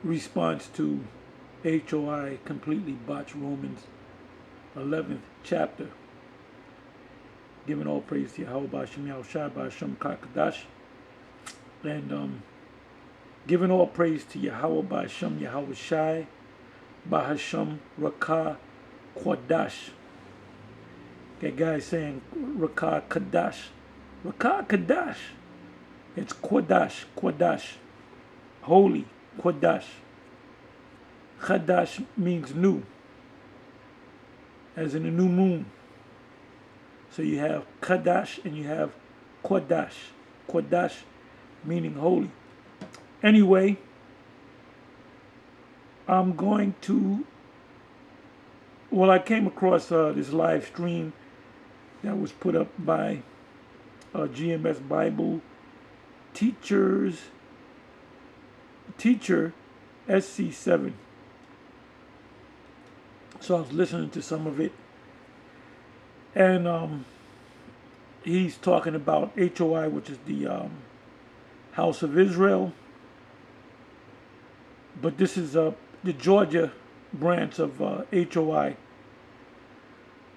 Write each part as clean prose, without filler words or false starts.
response to H.O.I. completely botched Romans 11th chapter, giving all praise to Yahweh B'Shem Yahushua B'Shem Kakadash, and giving all praise to Yahweh B'Shem Yahushua B'Shem Rakah Kwadash. That guy saying Rakah Kadash. Rakah Kadash. It's Kwadash, Kwadash. Holy, Kwadash. Chadash means new, as in a new moon. So you have Kadash and you have Kwadash. Kwadash meaning holy. Anyway, I'm going to, well, I came across this live stream that was put up by GMS Bible teacher SC7. So I was listening to some of it, and he's talking about H.O.I, which is the House of Israel, but this is the Georgia branch of H.O.I.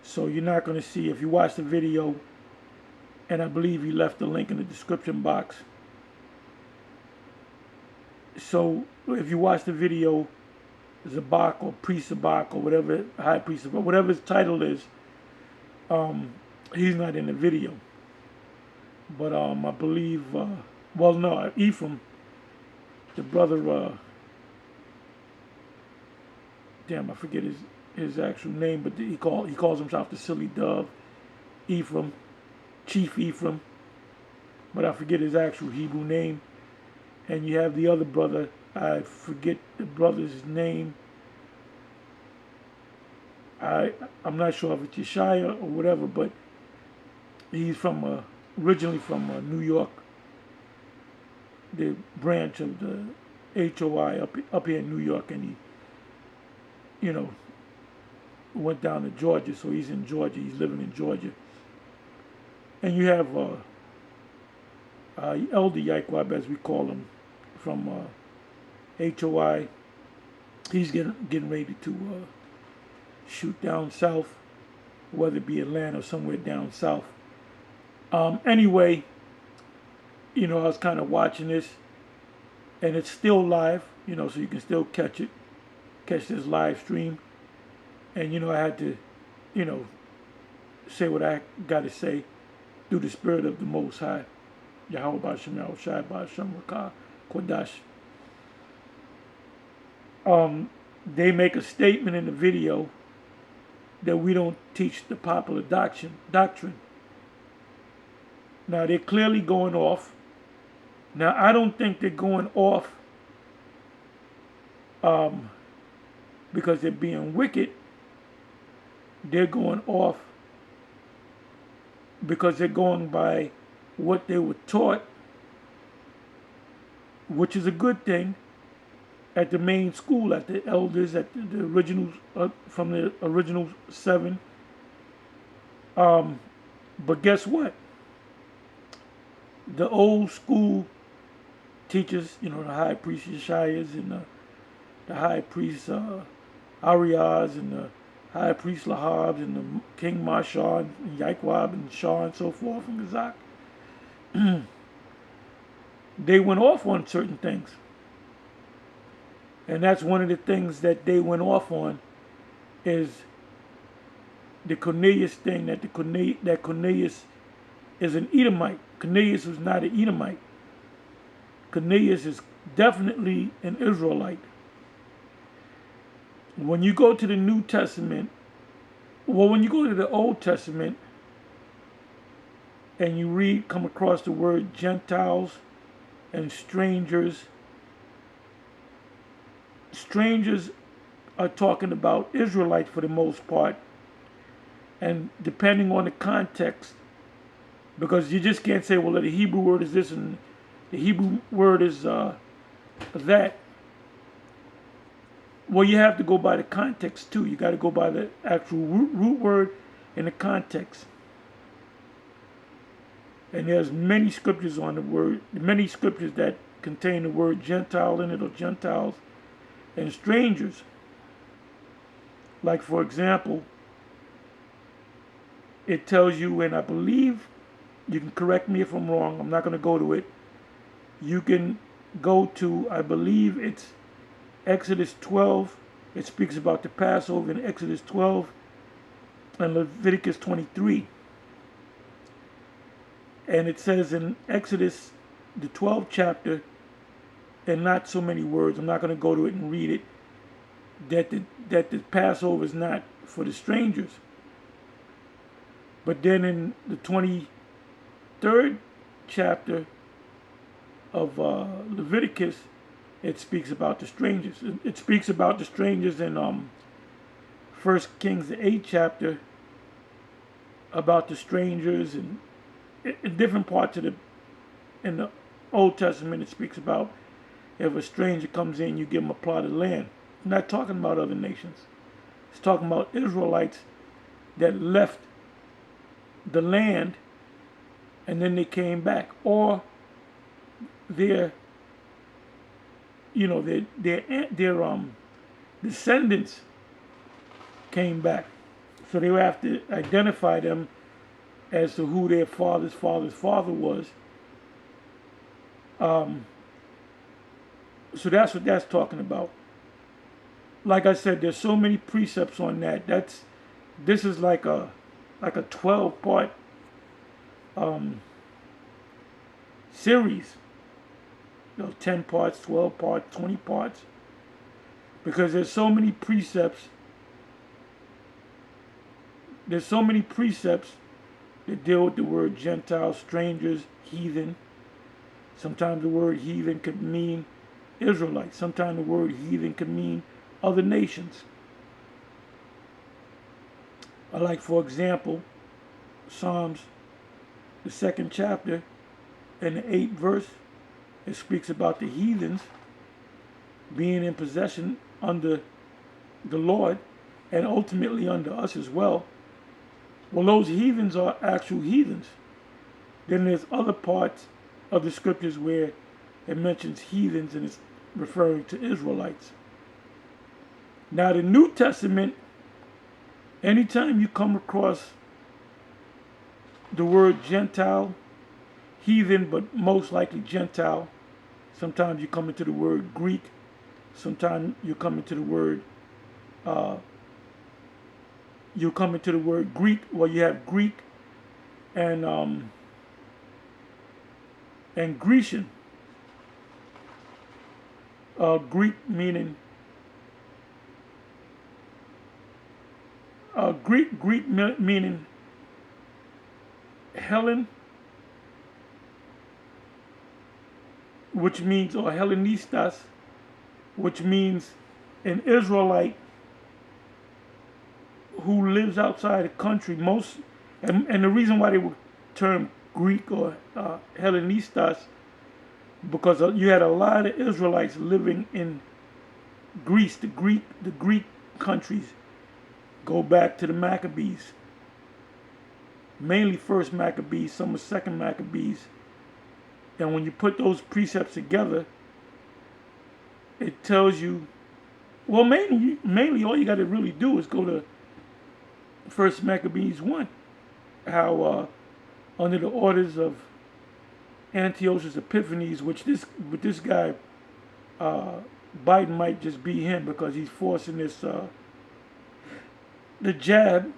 So you're not going to see, if you watch the video, and I believe he left the link in the description box. So if you watch the video, Zabak or Priest Zabak or whatever, High Priest Zabak, whatever his title is, he's not in the video. But I believe, well, no, Ephraim, the brother, damn, I forget his actual name, but he calls himself the Silly Dove, Ephraim, Chief Ephraim, but I forget his actual Hebrew name. And you have the other brother, I forget the brother's name. I'm not sure if it's Yeshaya or whatever, but he's from originally from New York, the branch of the H.O.I. up here in New York, and he, went down to Georgia, so he's in Georgia. He's living in Georgia. And you have Elder Yaquab, as we call him, from H.O.I. He's getting ready to shoot down south, whether it be Atlanta or somewhere down south. Anyway, I was kind of watching this, and it's still live, so you can still catch this live stream. And, I had to, say what I got to say through the spirit of the Most High. Yahweh B'Shem Yahushua B'Shem Rakah Kodash. They make a statement in the video that we don't teach the popular doctrine. Now, they're clearly going off. Now, I don't think they're going off because they're being wicked. They're going off because they're going by what they were taught, which is a good thing, at the main school, at the elders, at the original, from the original 7. But guess what? The old school teachers, the high priest Yeshayas and the high priest Arias and the high priest Lahabs and the King Mashar and Yaquab and Shah and so forth and Gazak, they went off on certain things. And that's one of the things that they went off on, is the Cornelius thing, that Cornelius is an Edomite. Cornelius was not an Edomite. Cornelius is definitely an Israelite. When you go to the New Testament, when you go to the Old Testament and you come across the word Gentiles and strangers are talking about Israelites for the most part, and depending on the context, because you just can't say, well, the Hebrew word is this and the Hebrew word is that. Well, you have to go by the context too. You got to go by the actual root word in the context. And there's many scriptures on the word, many scriptures that contain the word Gentile in it, or Gentiles, and strangers. Like, for example, it tells you, and I believe, you can correct me if I'm wrong, I'm not going to go to it. You can go to, I believe it's Exodus 12. It speaks about the Passover in Exodus 12 and Leviticus 23. And it says in Exodus, the 12th chapter, and not so many words, I'm not going to go to it and read it, that the Passover is not for the strangers. But then in the 23rd chapter of Leviticus, it speaks about the strangers. It speaks about the strangers in 1 Kings, the 8th chapter, about the strangers, and in different parts of in the Old Testament, it speaks about if a stranger comes in, you give him a plot of land. It's not talking about other nations. It's talking about Israelites that left the land and then they came back, or their descendants came back. So they would have to identify them as to who their father's father was. So that's what that's talking about. Like I said, there's so many precepts on that. This is like a 12-part series. 10 parts, 12 parts, 20 parts. Because there's so many precepts. There's so many precepts that deal with the word Gentile, strangers, heathen. Sometimes the word heathen could mean Israelites. Sometimes the word heathen could mean other nations. Like, for example, Psalms, the 2nd chapter and the 8th verse, it speaks about the heathens being in possession under the Lord and ultimately under us as well. Well, those heathens are actual heathens. Then there's other parts of the scriptures where it mentions heathens and it's referring to Israelites. Now, the New Testament, anytime you come across the word Gentile, heathen, but most likely Gentile, sometimes you come into the word Greek, sometimes you come into the word Greek. Well, you have Greek and Grecian. Greek meaning Greek meaning Helen, which means, or Hellenistas, which means an Israelite who lives outside the country. And the reason why they would term Greek or Hellenistas, because you had a lot of Israelites living in Greece. The Greek countries go back to the Maccabees, mainly first Maccabees, some of second Maccabees. And when you put those precepts together, it tells you, well, mainly all you got to really do is go to first Maccabees 1, how under the orders of Antiochus Epiphanes, which this guy Biden might just be him because he's forcing this the jab,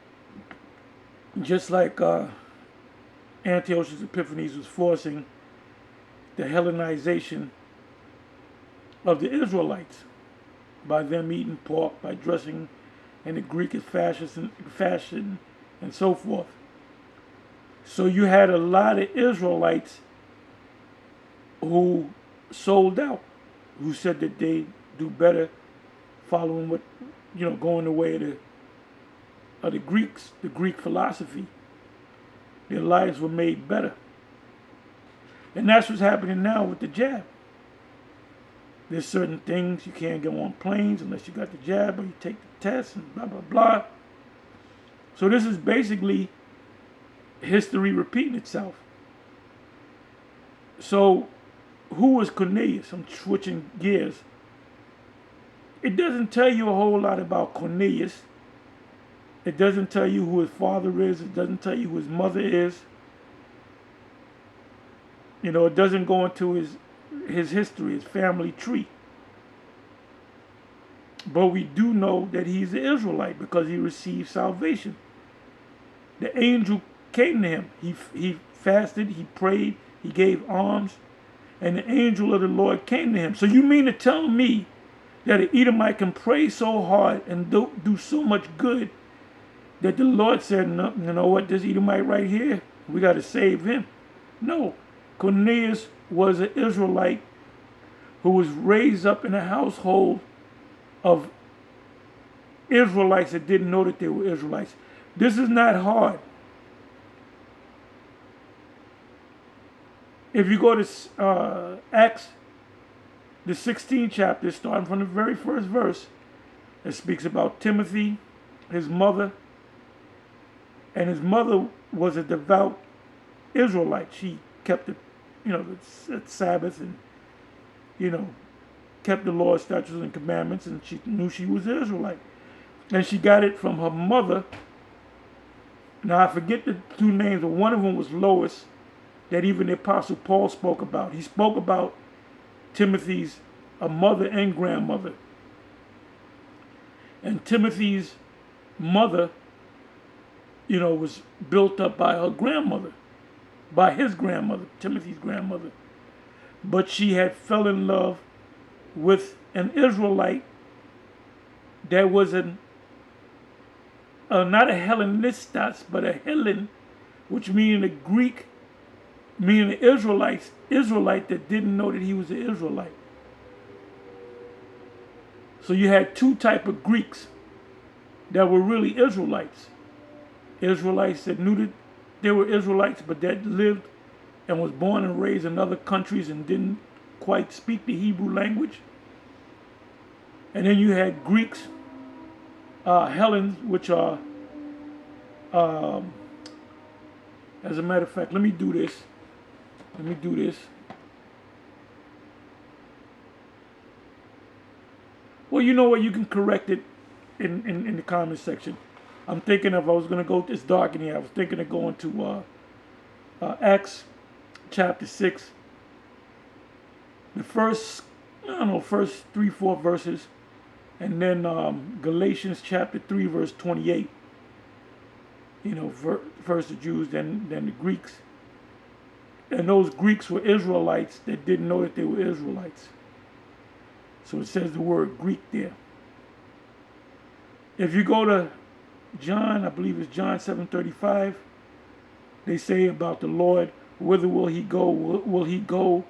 just like Antiochus Epiphanes was forcing the Hellenization of the Israelites by them eating pork, by dressing in the Greek fashion, and so forth. So you had a lot of Israelites who sold out, who said that they do better following what, going the way of the Greeks, the Greek philosophy. Their lives were made better. And that's what's happening now with the jab. There's certain things you can't go on planes unless you got the jab or you take the test and blah, blah, blah. So this is basically history repeating itself. So who was Cornelius? I'm switching gears. It doesn't tell you a whole lot about Cornelius. It doesn't tell you who his father is. It doesn't tell you who his mother is. You know, it doesn't go into his history, his family tree. But we do know that he's an Israelite because he received salvation. The angel came to him. He fasted, he prayed, he gave alms, and the angel of the Lord came to him. So you mean to tell me that an Edomite can pray so hard and do so much good that the Lord said, no, you know what, this Edomite right here, we got to save him? No. Cornelius was an Israelite who was raised up in a household of Israelites that didn't know that they were Israelites. This is not hard. If you go to Acts, the 16th chapter, starting from the very first verse, it speaks about Timothy, his mother, and his mother was a devout Israelite. She kept the Sabbath and, kept the Lord's statutes and commandments, and she knew she was an Israelite. And she got it from her mother. Now, I forget the two names, but one of them was Lois, that even the Apostle Paul spoke about. He spoke about Timothy's mother and grandmother. And Timothy's mother, was built up by her grandmother, by his grandmother, Timothy's grandmother. But she had fell in love with an Israelite that was not a Hellenistas, but a Hellen, which meaning a Greek, meaning an Israelite that didn't know that he was an Israelite. So you had two type of Greeks that were really Israelites. Israelites that knew that they were Israelites, but that lived and was born and raised in other countries and didn't quite speak the Hebrew language. And then you had Greeks, Hellenes, which are, as a matter of fact, let me do this. Well, you know what? You can correct it in the comment section. I'm thinking I was going to go, it's dark in here. I was thinking of going to Acts chapter 6. The first 3-4 verses. And then Galatians chapter 3, verse 28. First the Jews, then the Greeks. And those Greeks were Israelites that didn't know that they were Israelites. So it says the word Greek there. If you go to John, I believe it's John 7:35, they say about the Lord, whither will he go? Will he go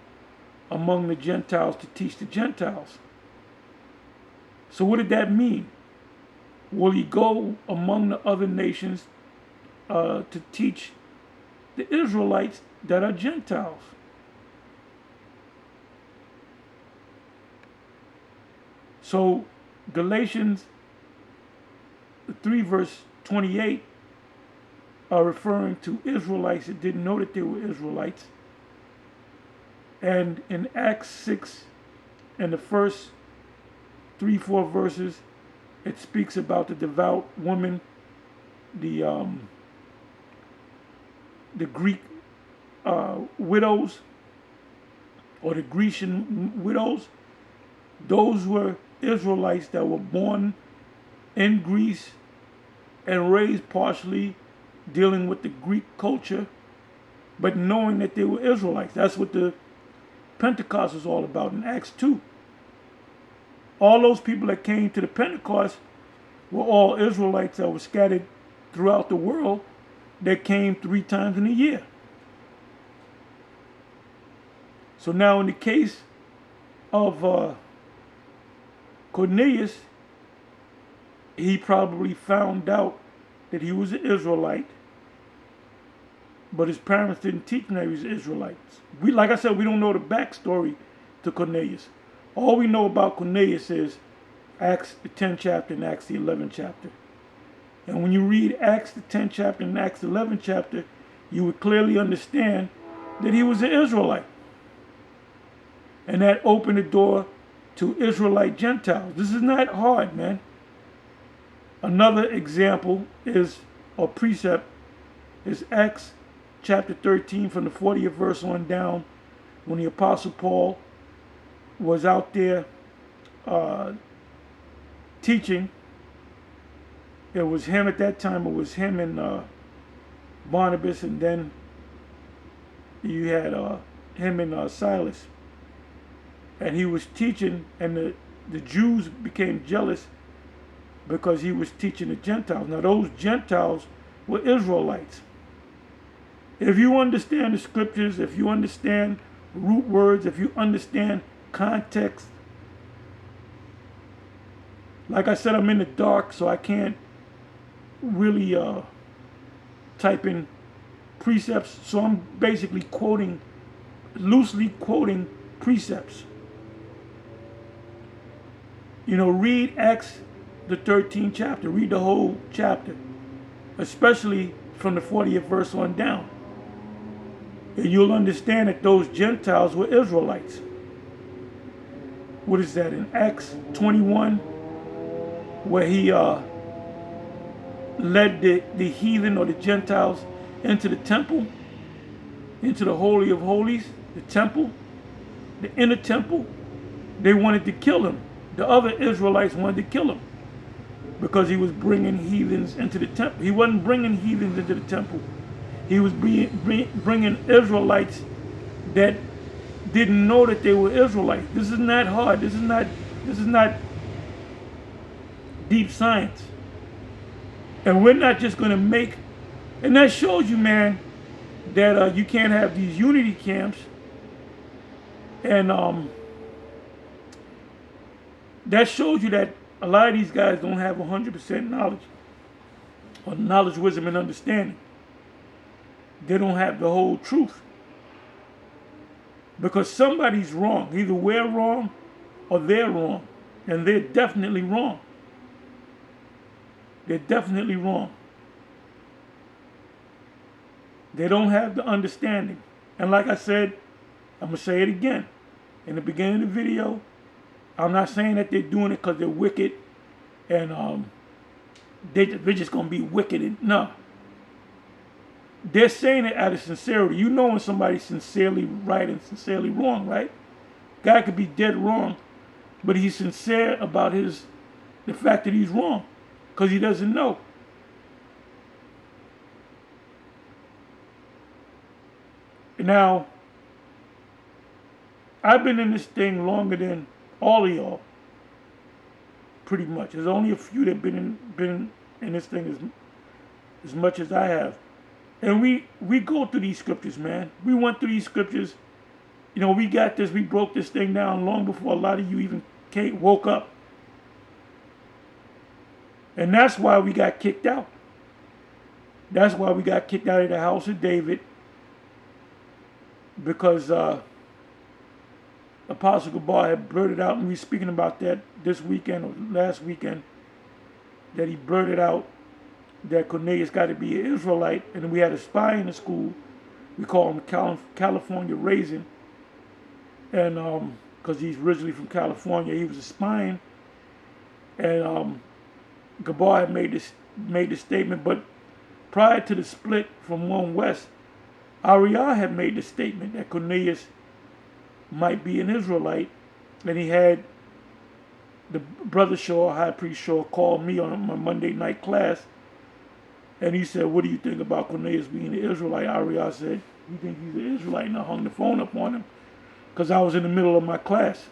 among the Gentiles to teach the Gentiles? So what did that mean? Will he go among the other nations to teach the Israelites that are Gentiles? So Galatians 3 verse 28 are referring to Israelites that didn't know that they were Israelites. And in Acts 6 and the first 3-4 verses, it speaks about the devout woman, the Greek widows, or the Grecian widows. Those were Israelites that were born in Greece and raised partially dealing with the Greek culture, but knowing that they were Israelites. That's what the Pentecost is all about in Acts 2. All those people that came to the Pentecost were all Israelites that were scattered throughout the world that came 3 times in a year. So now in the case of Cornelius, he probably found out that he was an Israelite, but his parents didn't teach him that he was Israelites. Like I said, we don't know the backstory to Cornelius. All we know about Cornelius is Acts the 10th chapter and Acts the 11th chapter. And when you read Acts the 10th chapter and Acts the 11th chapter, you would clearly understand that he was an Israelite. And that opened the door to Israelite Gentiles. This is not hard, man. Another example is, or precept, is Acts chapter 13 from the 40th verse on down, when the Apostle Paul was out there teaching. It was him at that time. It was him and Barnabas, and then you had him and Silas. And he was teaching, and the Jews became jealous because he was teaching the Gentiles. Now those Gentiles were Israelites. If you understand the scriptures, if you understand root words, if you understand context, like I said, I'm in the dark, so I can't really type in precepts. So I'm basically loosely quoting precepts. You know, read Acts, the 13th chapter. Read the whole chapter, especially from the 40th verse on down. And you'll understand that those Gentiles were Israelites. What is that in Acts 21, where he led the heathen or the Gentiles into the temple, into the Holy of Holies, the temple, the inner temple. They wanted to kill him. The other Israelites wanted to kill him because he was bringing heathens into the temple. He wasn't bringing heathens into the temple. He was bringing Israelites that didn't know that they were Israelites. This is not hard. This is not deep science. And we're not just going to make, and that shows you, man, that you can't have these unity camps, and that shows you that a lot of these guys don't have 100% knowledge, or knowledge, wisdom, and understanding. They don't have the whole truth. Because somebody's wrong. Either we're wrong or they're wrong. And they're definitely wrong. They're definitely wrong. They don't have the understanding. And like I said, I'm going to say it again. In the beginning of the video, I'm not saying that they're doing it because they're wicked and they're just going to be wicked. No. They're saying it out of sincerity. You know when somebody's sincerely right and sincerely wrong, right? Guy could be dead wrong, but he's sincere about the fact that he's wrong because he doesn't know. Now, I've been in this thing longer than all of y'all, pretty much. There's only a few that been in this thing as much as I have. And we go through these scriptures, man. We went through these scriptures. You know, we got this. We broke this thing down long before a lot of you even woke up. And that's why we got kicked out. That's why we got kicked out of the house of David. Because Apostle Gabar had blurted out, and we were speaking about that this weekend or last weekend, that he blurted out that Cornelius got to be an Israelite, and we had a spy in the school. We call him California Raisin, and because he's originally from California, he was a spy, and Gabar had made the statement. But prior to the split from One West, H.O.I had made the statement that Cornelius might be an Israelite, and he had the brother Shaw, High Priest Shaw, called me on my Monday night class. And he said, "What do you think about Cornelius being an Israelite?" H.O.I said, "You think he's an Israelite?" And I hung the phone up on him because I was in the middle of my class.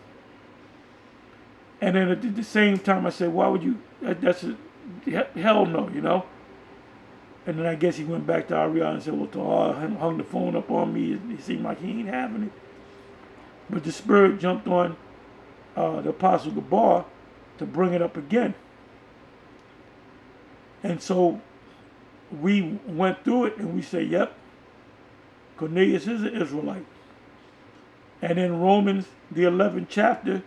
And then at the same time, I said, "Why would you? That's a hell no, you know." And then I guess he went back to H.O.I and said, "Well, Tahar hung the phone up on me. It seemed like he ain't having it." But the Spirit jumped on the Apostle Gabar to bring it up again. And so we went through it and we say, yep, Cornelius is an Israelite. And in Romans, the 11th chapter,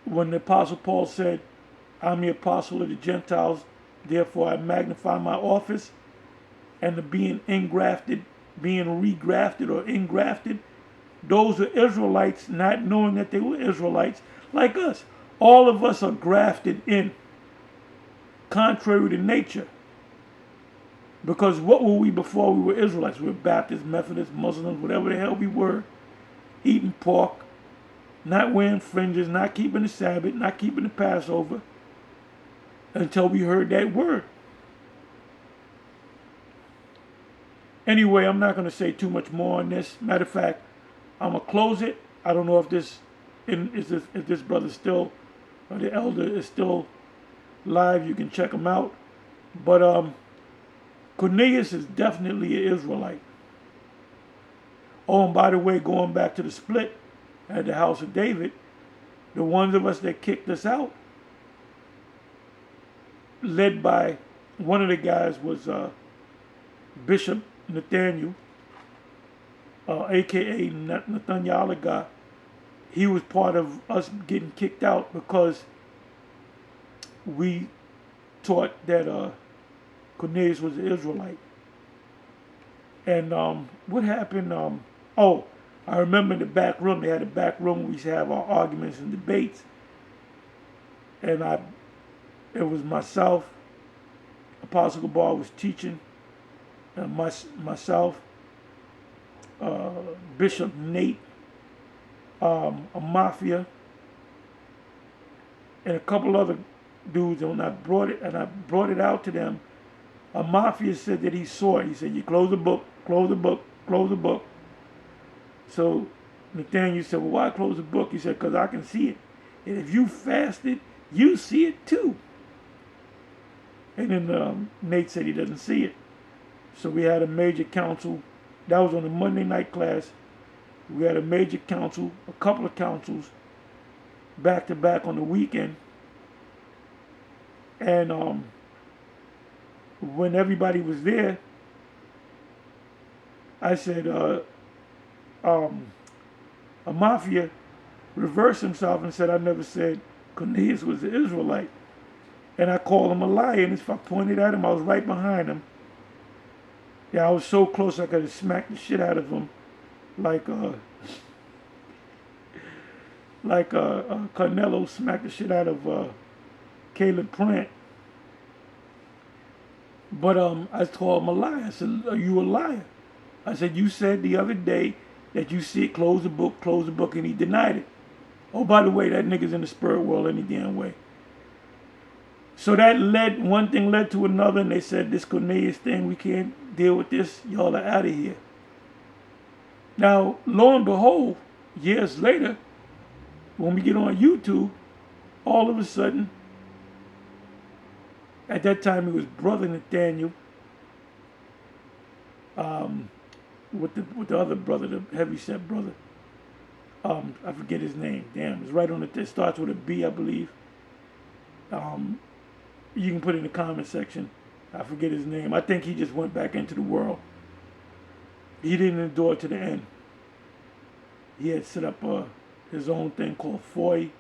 when the Apostle Paul said, "I'm the apostle of the Gentiles, therefore I magnify my office," and the being regrafted or ingrafted, Those are Israelites not knowing that they were Israelites like us. All of us are grafted in, contrary to nature. Because what were we before we were Israelites? We were Baptists, Methodists, Muslims, whatever the hell we were, eating pork, not wearing fringes, not keeping the Sabbath, not keeping the Passover, until we heard that word. Anyway, I'm not going to say too much more on this. Matter of fact, I'm going to close it. I don't know if this brother still, or the elder is still live. You can check him out. But Cornelius is definitely an Israelite. Oh, and by the way, going back to the split at the house of David, the ones of us that kicked us out, led by one of the guys was Bishop Nathaniel, a.k.a. Nathaniel God. He was part of us getting kicked out because we taught that Cornelius was an Israelite. And what happened? Oh, I remember in the back room, they had a back room where we used to have our arguments and debates. And it was myself, Apostle Gabar was teaching, and myself, Bishop Nate, a Mafia, and a couple other dudes. And when I brought it out to them, a Mafia said that he saw it. He said, "You close the book, close the book, close the book." So Nathaniel said, "Well, why close the book?" He said, "Because I can see it. And if you fasted, you see it too." And then Nate said he doesn't see it. So we had a major council. That was on a Monday night class. We had a major council, a couple of councils, back to back on the weekend. And when everybody was there, I said, a Mafia reversed himself and said, "I never said Cornelius was an Israelite." And I called him a liar, and if I pointed at him, I was right behind him. Yeah, I was so close I could have smacked the shit out of him, like Carnelo smacked the shit out of Caleb Plant. But I called him a liar. I said, "Are you a liar?" I said, "You said the other day that you see it, close the book," and he denied it. Oh, by the way, that nigga's in the spirit world any damn way. So that one thing led to another, and they said, "This Cornelius thing, we can't deal with this. Y'all are out of here." Now, lo and behold, years later, when we get on YouTube, all of a sudden, at that time it was Brother Nathaniel, with the other brother, the heavyset brother. I forget his name. Damn, it's right on it. It starts with a B, I believe. You can put it in the comment section. I forget his name. I think he just went back into the world. He didn't endure to the end. He had set up his own thing called H.O.I,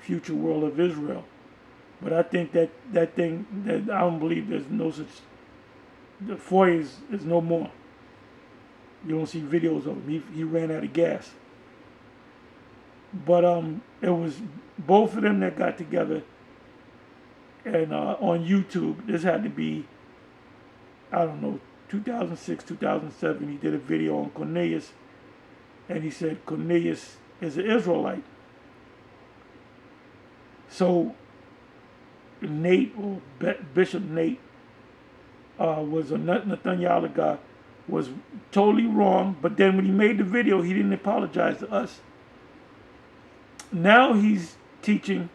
Future World of Israel. But I think that thing, that I don't believe there's no such, the H.O.I is no more. You don't see videos of him. He ran out of gas. But it was both of them that got together. And on YouTube, this had to be, I don't know, 2006, 2007, he did a video on Cornelius. And he said Cornelius is an Israelite. So Nate, or Bishop Nate, was a Nathaniel guy, was totally wrong. But then when he made the video, he didn't apologize to us. Now he's teaching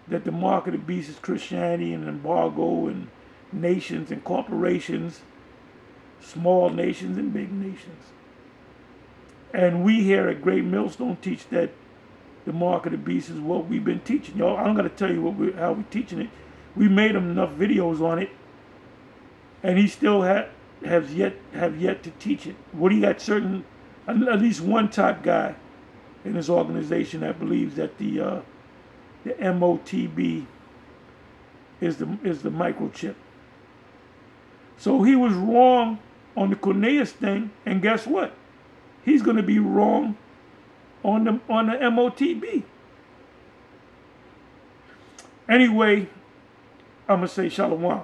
that the mark of the beast is Christianity and embargo and nations and corporations, small nations and big nations. And we here at Great Millstone teach that the mark of the beast is what we've been teaching. Y'all, I'm going to tell you how we're teaching it. We made him enough videos on it, and he still have yet to teach it. What he got at least one top guy in his organization that believes that the MOTB is the microchip. So he was wrong on the Cornelius thing, and guess what? he's going to be wrong on the MOTB. Anyway, I'm going to say shalom.